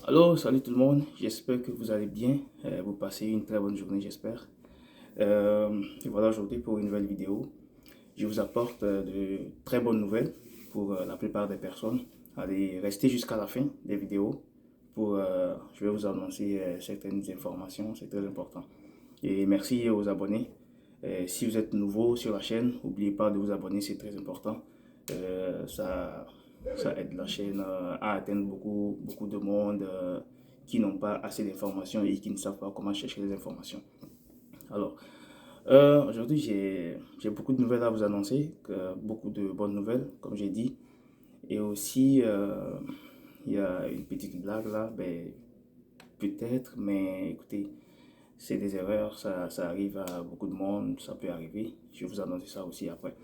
Alors, salut tout le monde, j'espère que vous allez bien, vous passez une très bonne journée, j'espère. Et voilà aujourd'hui pour une nouvelle vidéo. Je vous apporte de très bonnes nouvelles pour la plupart des personnes. Allez, restez jusqu'à la fin des vidéos pour, je vais vous annoncer certaines informations, c'est très important. Et merci aux abonnés. Si vous êtes nouveau sur la chaîne, n'oubliez pas de vous abonner, c'est très important. Ça aide la chaîne à atteindre beaucoup de monde qui n'ont pas assez d'informations et qui ne savent pas comment chercher les informations. Alors, aujourd'hui, j'ai beaucoup de nouvelles à vous annoncer, beaucoup de bonnes nouvelles, comme j'ai dit. Et aussi, il y a une petite blague là, ben, peut-être, mais écoutez, c'est des erreurs, ça arrive à beaucoup de monde, ça peut arriver. Je vais vous annoncer ça aussi après.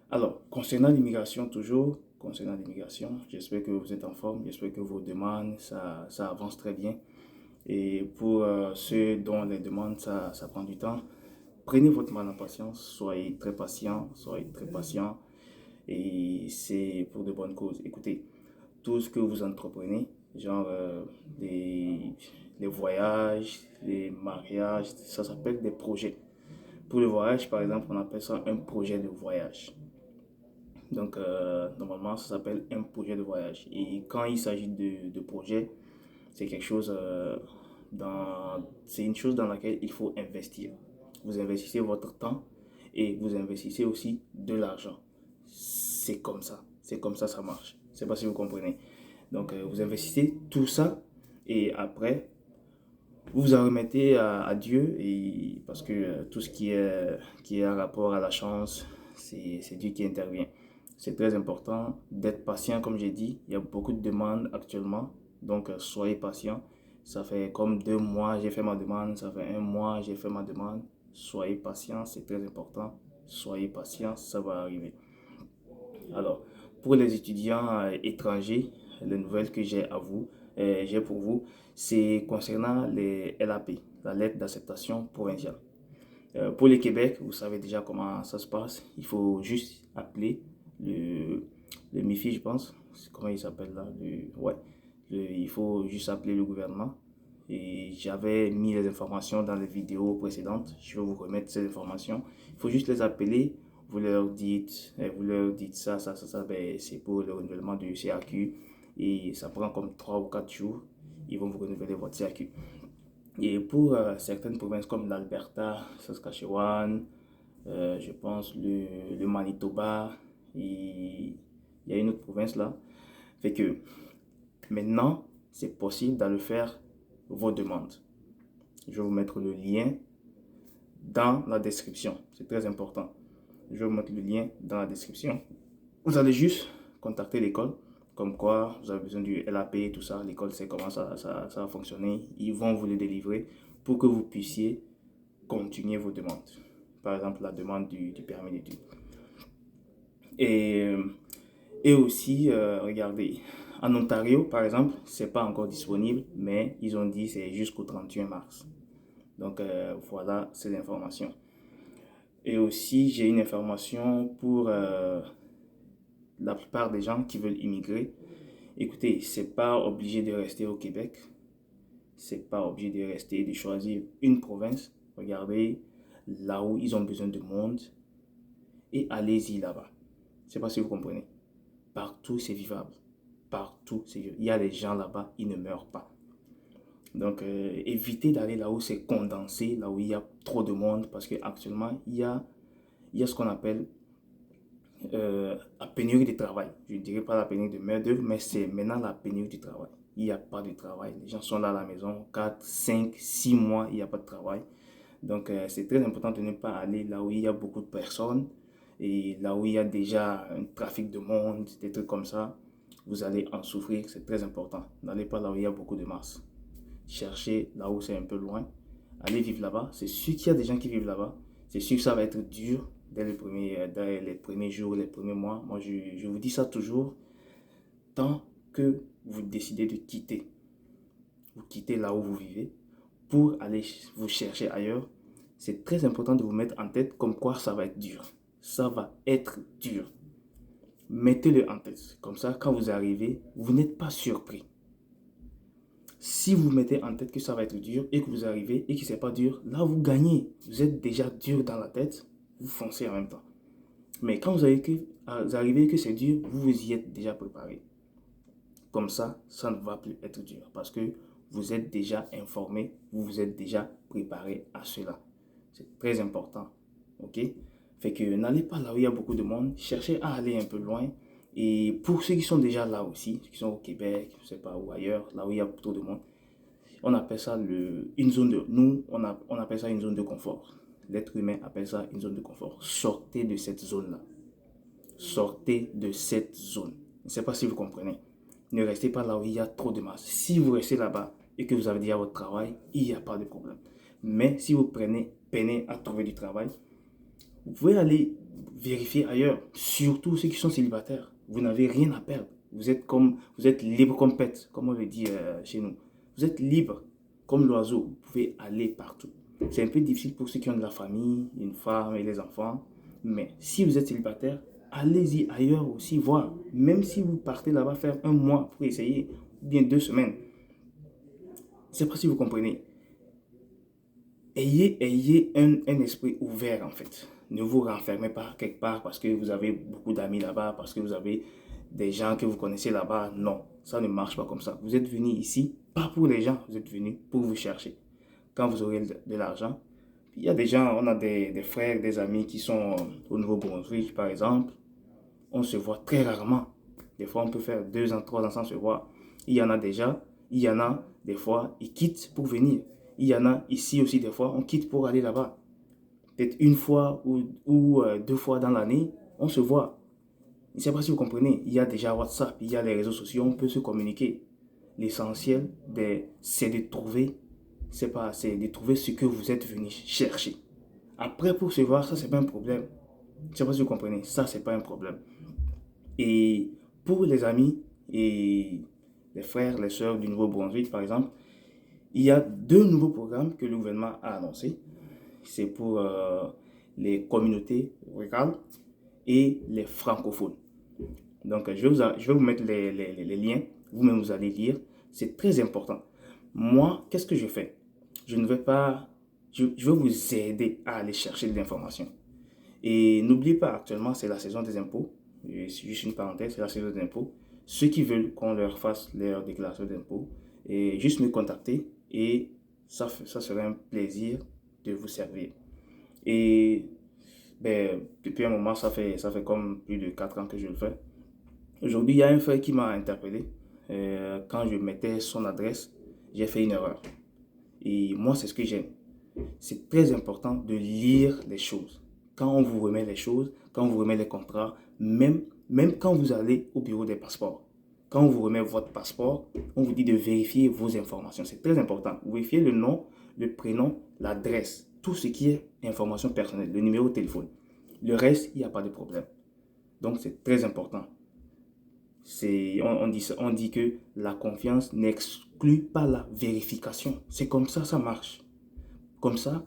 Alors, concernant l'immigration, toujours, concernant l'immigration, j'espère que vous êtes en forme, j'espère que vos demandes, ça avance très bien. Et pour ceux dont les demandes, ça prend du temps, prenez votre mal en patience, soyez très patient, et c'est pour de bonnes causes. Écoutez, tout ce que vous entreprenez, genre les voyages, les mariages, ça s'appelle des projets. Pour le voyage, par exemple, on appelle ça un projet de voyage. Donc, normalement, ça s'appelle un projet de voyage. Et quand il s'agit de projet, c'est quelque chose c'est une chose dans laquelle il faut investir. Vous investissez votre temps et vous investissez aussi de l'argent. C'est comme ça marche. Je ne sais pas si vous comprenez. Donc, vous investissez tout ça et après, vous vous en remettez à Dieu et parce que tout ce qui est en rapport à la chance, c'est Dieu qui intervient. C'est très important d'être patient, comme j'ai dit. Il y a beaucoup de demandes actuellement, donc soyez patient. Ça fait comme 2 mois, j'ai fait ma demande. Ça fait un mois, j'ai fait ma demande. Soyez patient, c'est très important. Soyez patient, ça va arriver. Alors, pour les étudiants étrangers, les nouvelles que j'ai pour vous, c'est concernant les LAP, la lettre d'acceptation provinciale. Pour le Québec, vous savez déjà comment ça se passe. Il faut juste appeler le MIFI, je pense. Comment il s'appelle là? Ouais. Il faut juste appeler le gouvernement. Et j'avais mis les informations dans les vidéos précédentes. Je vais vous remettre ces informations. Il faut juste les appeler. Vous leur dites ça, ben, c'est pour le renouvellement du CAQ. Et ça prend comme 3 ou 4 jours. Ils vont vous renouveler votre CAQ. Et pour certaines provinces comme l'Alberta, Saskatchewan, je pense le Manitoba, et il y a une autre province là. Fait que maintenant, c'est possible d'aller faire vos demandes. Je vais vous mettre le lien dans la description. C'est très important. Je vais vous mettre le lien dans la description. Vous allez juste contacter l'école, comme quoi vous avez besoin du LAP et tout ça. L'école sait comment ça va fonctionner. Ils vont vous le délivrer pour que vous puissiez continuer vos demandes. Par exemple, la demande du permis d'études. Et, et aussi, regardez, en Ontario, par exemple, c'est pas encore disponible, mais ils ont dit c'est jusqu'au 31 mars. Donc, voilà ces informations. Et aussi, j'ai une information pour la plupart des gens qui veulent immigrer. Écoutez, c'est pas obligé de rester au Québec. C'est pas obligé de rester, de choisir une province. Regardez là où ils ont besoin de monde et allez-y là-bas. Je ne sais pas si vous comprenez. Partout, c'est vivable. Partout, c'est vivable. Il y a des gens là-bas, ils ne meurent pas. Donc, évitez d'aller là où c'est condensé, là où il y a trop de monde, parce qu'actuellement, il y a ce qu'on appelle la pénurie de travail. Je ne dirais pas la pénurie de main-d'œuvre, mais c'est maintenant la pénurie du travail. Il n'y a pas de travail. Les gens sont là à la maison, 4, 5, 6 mois, il n'y a pas de travail. Donc, c'est très important de ne pas aller là où il y a beaucoup de personnes et là où il y a déjà un trafic de monde, des trucs comme ça. Vous allez en souffrir, c'est très important. N'allez pas là où il y a beaucoup de masse. Cherchez là où c'est un peu loin. Allez vivre là-bas. C'est sûr qu'il y a des gens qui vivent là-bas. C'est sûr que ça va être dur dès les premiers jours, les premiers mois. Moi, je vous dis ça toujours. Tant que vous décidez de quitter, vous quittez là où vous vivez pour aller vous chercher ailleurs, c'est très important de vous mettre en tête comme quoi ça va être dur. Ça va être dur. Mettez-le en tête. Comme ça, quand vous arrivez, vous n'êtes pas surpris. Si vous mettez en tête que ça va être dur et que vous arrivez et que ce n'est pas dur, là vous gagnez. Vous êtes déjà dur dans la tête, vous foncez en même temps. Mais quand vous arrivez que c'est dur, vous vous y êtes déjà préparé. Comme ça ne va plus être dur parce que vous êtes déjà informé, vous vous êtes déjà préparé à cela. C'est très important, ok? Fait que n'allez pas là où il y a beaucoup de monde, cherchez à aller un peu loin. Et pour ceux qui sont déjà là aussi, ceux qui sont au Québec, je ne sais pas, ou ailleurs, là où il y a trop de monde, on appelle ça une zone de... Nous, on appelle ça une zone de confort. L'être humain appelle ça une zone de confort. Sortez de cette zone-là. Sortez de cette zone. Je ne sais pas si vous comprenez. Ne restez pas là où il y a trop de masse. Si vous restez là-bas et que vous avez déjà votre travail, il n'y a pas de problème. Mais si vous peinez à trouver du travail, vous pouvez aller vérifier ailleurs. Surtout ceux qui sont célibataires. Vous n'avez rien à perdre. Vous êtes libre comme pet, comme on le dit chez nous. Vous êtes libre comme l'oiseau. Vous pouvez aller partout. C'est un peu difficile pour ceux qui ont de la famille, une femme et les enfants. Mais si vous êtes célibataire, allez-y ailleurs aussi voir. Même si vous partez là-bas faire un mois pour essayer, ou bien 2 semaines. Je ne sais pas si vous comprenez. Ayez un esprit ouvert en fait. Ne vous renfermez pas quelque part parce que vous avez beaucoup d'amis là-bas, parce que vous avez des gens que vous connaissez là-bas. Non, ça ne marche pas comme ça. Vous êtes venu ici, pas pour les gens, vous êtes venu pour vous chercher. Quand vous aurez de l'argent, il y a des gens, on a des frères, des amis qui sont au Nouveau-Brunswick par exemple. On se voit très rarement. Des fois, on peut faire 2 ans, 3 ans sans se voir. Il y en a déjà, il y en a des fois, ils quittent pour venir. Il y en a ici aussi des fois, on quitte pour aller là-bas. Peut-être une fois ou 2 fois dans l'année, on se voit. Je ne sais pas si vous comprenez, il y a déjà WhatsApp, il y a les réseaux sociaux, on peut se communiquer. L'essentiel, c'est de trouver, c'est de trouver ce que vous êtes venu chercher. Après, pour se voir, ça, c'est pas un problème. Je ne sais pas si vous comprenez, ça, c'est pas un problème. Et pour les amis et les frères, les sœurs du Nouveau-Brunswick, par exemple, il y a 2 nouveaux programmes que le gouvernement a annoncés. C'est pour les communautés rurales et les francophones. Donc, je vais vous mettre les liens. Vous-même, vous allez lire. C'est très important. Moi, qu'est-ce que je fais? Je ne vais pas... Je vais vous aider à aller chercher de l'information. Et n'oubliez pas, actuellement, c'est la saison des impôts. C'est juste une parenthèse, c'est la saison des impôts. Ceux qui veulent qu'on leur fasse leur déclaration d'impôts, et juste me contacter et ça serait un plaisir de vous servir. Et depuis un moment, ça fait comme plus de 4 ans que je le fais. Aujourd'hui, il y a un frère qui m'a interpellé. Quand je mettais son adresse, j'ai fait une erreur. Et moi, c'est ce que j'aime. C'est très important de lire les choses. Quand on vous remet les choses, quand on vous remet les contrats, même quand vous allez au bureau des passeports, quand on vous remet votre passeport, on vous dit de vérifier vos informations. C'est très important. Vous vérifiez le nom, le prénom, l'adresse, tout ce qui est information personnelle, le numéro de téléphone. Le reste, il n'y a pas de problème. Donc, c'est très important. On dit que la confiance n'exclut pas la vérification. C'est comme ça marche. Comme ça,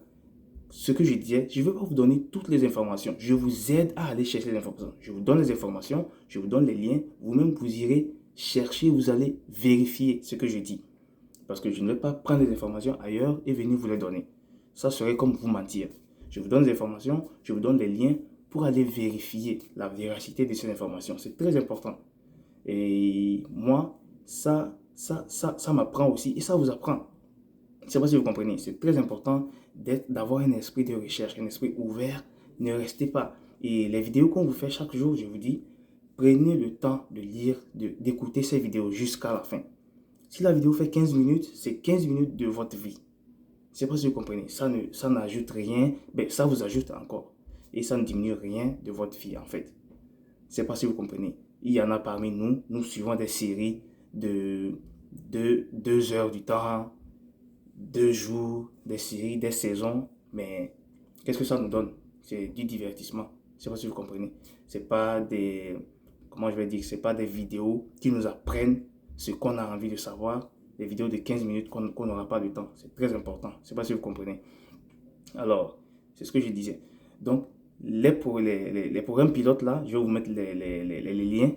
ce que je disais, je ne vais pas vous donner toutes les informations. Je vous aide à aller chercher les informations. Je vous donne les informations, je vous donne les liens. Vous-même, vous irez chercher, vous allez vérifier ce que je dis. Parce que je ne vais pas prendre les informations ailleurs et venir vous les donner. Ça serait comme vous mentir. Je vous donne les informations, je vous donne les liens pour aller vérifier la véracité de ces informations. C'est très important. Et moi, ça m'apprend aussi et ça vous apprend. Je ne sais pas si vous comprenez, c'est très important d'avoir un esprit de recherche, un esprit ouvert. Ne restez pas. Et les vidéos qu'on vous fait chaque jour, je vous dis, prenez le temps de lire, d'écouter ces vidéos jusqu'à la fin. Si la vidéo fait 15 minutes, c'est 15 minutes de votre vie. Je ne sais pas si vous comprenez, ça n'ajoute rien, mais ça vous ajoute encore. Et ça ne diminue rien de votre vie en fait. Je ne sais pas si vous comprenez. Il y en a parmi nous, nous suivons des séries de 2 heures du temps, 2 jours, des séries, des saisons, mais qu'est-ce que ça nous donne? C'est du divertissement. Je ne sais pas si vous comprenez. C'est pas des, comment je vais dire, c'est pas des vidéos qui nous apprennent ce qu'on a envie de savoir. Des vidéos de 15 minutes qu'on n'aura pas de temps. C'est très important. Je ne sais pas si vous comprenez. Alors, c'est ce que je disais. Donc, les programmes pilotes là, je vais vous mettre les liens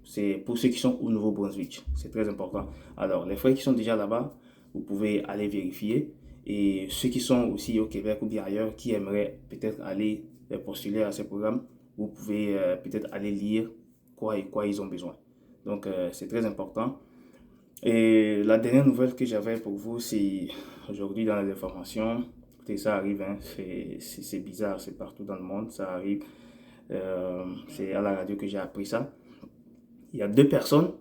C'est pour ceux qui sont au Nouveau-Brunswick. C'est très important. Alors, les frères qui sont déjà là-bas, vous pouvez aller vérifier. Et ceux qui sont aussi au Québec ou bien ailleurs, qui aimeraient peut-être aller postuler à ces programmes, vous pouvez peut-être aller lire quoi et quoi ils ont besoin. Donc, c'est très important. Et la dernière nouvelle que j'avais pour vous, c'est aujourd'hui dans les informations. Écoutez, ça arrive, hein, c'est bizarre, c'est partout dans le monde, ça arrive. C'est à la radio que j'ai appris ça. Il y a deux personnes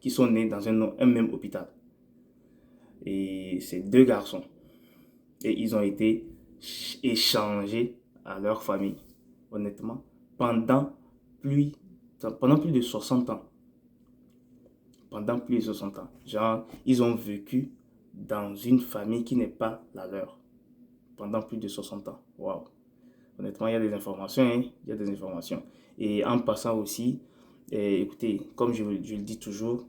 qui sont nées dans un même hôpital. Et c'est deux garçons. Et ils ont été échangés à leur famille, honnêtement, plus, pendant plus de 60 ans. Pendant plus de 60 ans. Genre, ils ont vécu dans une famille qui n'est pas la leur. Pendant plus de 60 ans. Waouh. Honnêtement, il y a des informations. Hein? Il y a des informations. Et en passant aussi, écoutez, comme je le dis toujours,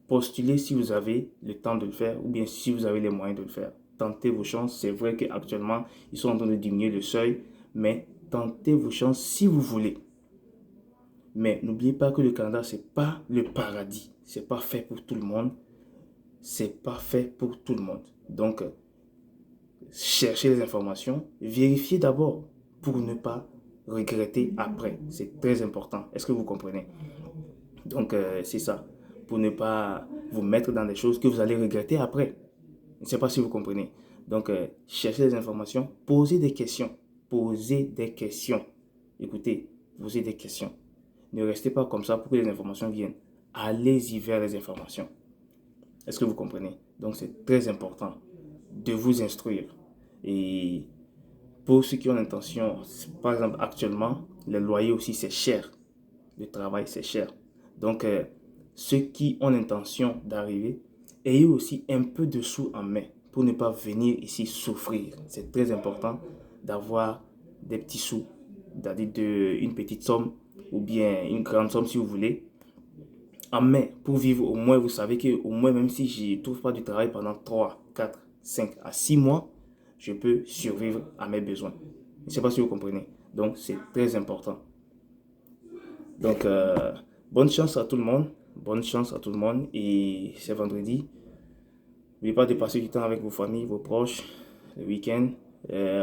postulez si vous avez le temps de le faire ou bien si vous avez les moyens de le faire. Tentez vos chances. C'est vrai qu'actuellement, ils sont en train de diminuer le seuil, mais tentez vos chances si vous voulez. Mais n'oubliez pas que le Canada, ce n'est pas le paradis. Ce n'est pas fait pour tout le monde. C'est pas fait pour tout le monde. Donc, cherchez les informations. Vérifiez d'abord pour ne pas regretter après. C'est très important. Est-ce que vous comprenez? Donc, c'est ça. Pour ne pas vous mettre dans des choses que vous allez regretter après. Je ne sais pas si vous comprenez. Donc, cherchez les informations. Posez des questions. Posez des questions. Écoutez, posez des questions. Ne restez pas comme ça pour que les informations viennent. Allez-y vers les informations. Est-ce que vous comprenez? Donc, c'est très important de vous instruire. Et pour ceux qui ont l'intention, par exemple, actuellement, le loyer aussi, c'est cher. Le travail, c'est cher. Donc, ceux qui ont l'intention d'arriver, ayez aussi un peu de sous en main pour ne pas venir ici souffrir. C'est très important d'avoir des petits sous, c'est-à-dire une petite somme ou bien une grande somme si vous voulez, en main pour vivre. Au moins, vous savez que au moins, même si je ne trouve pas du travail pendant 3, 4, 5 à 6 mois, je peux survivre à mes besoins. Je ne sais pas si vous comprenez. Donc, c'est très important. Donc, bonne chance à tout le monde. Bonne chance à tout le monde. Et c'est vendredi. N'oubliez pas de passer du temps avec vos familles, vos proches, le week-end.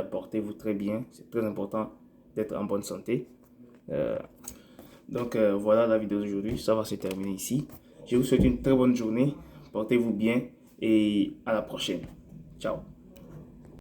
Portez-vous très bien. C'est très important d'être en bonne santé. Donc, voilà la vidéo d'aujourd'hui. Ça va se terminer ici. Je vous souhaite une très bonne journée. Portez-vous bien et à la prochaine. Ciao.